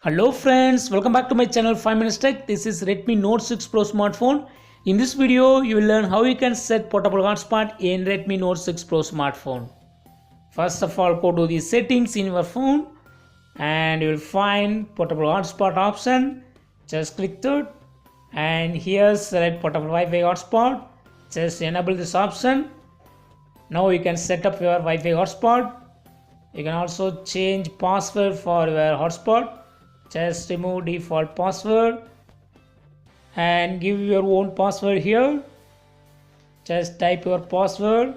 Hello friends, welcome back to my channel 5 Minutes Tech. This is Redmi Note 6 Pro smartphone. In this video, you will learn how you can set portable hotspot in Redmi Note 6 Pro smartphone. First of all, go to the settings in your phone and you will find portable hotspot option. Just click that and here select portable Wi-Fi hotspot. Just enable this option. Now you can set up your Wi-Fi hotspot. You can also change password for your hotspot. Just remove default password and give your own password here. Just type your password.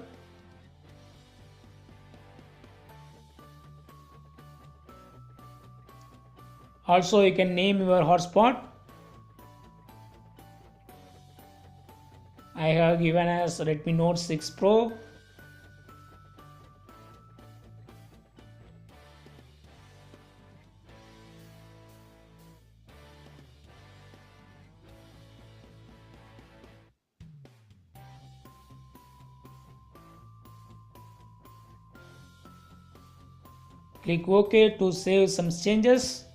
Also you can name your hotspot. I have given as Redmi Note 6 Pro. Click OK to save some changes.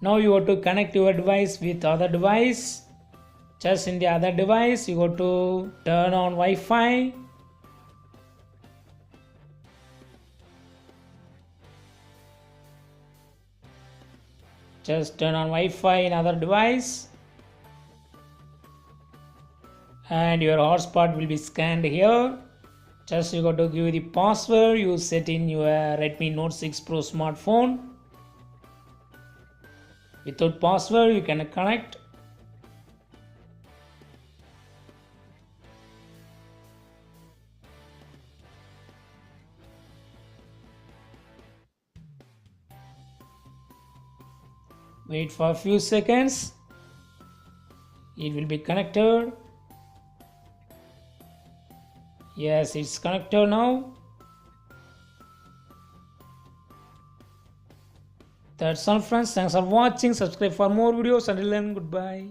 Now you have to connect your device with other device. Just in the other device, you go to turn on Wi-Fi. Just turn on Wi-Fi in other device and your hotspot will be scanned here. Just you got to give the password you set in your Redmi Note 6 Pro smartphone. Without password you can connect. Wait for a few seconds. It will be connected. Yes, it's connected now. That's all friends. Thanks for watching. Subscribe for more videos. Until then, goodbye.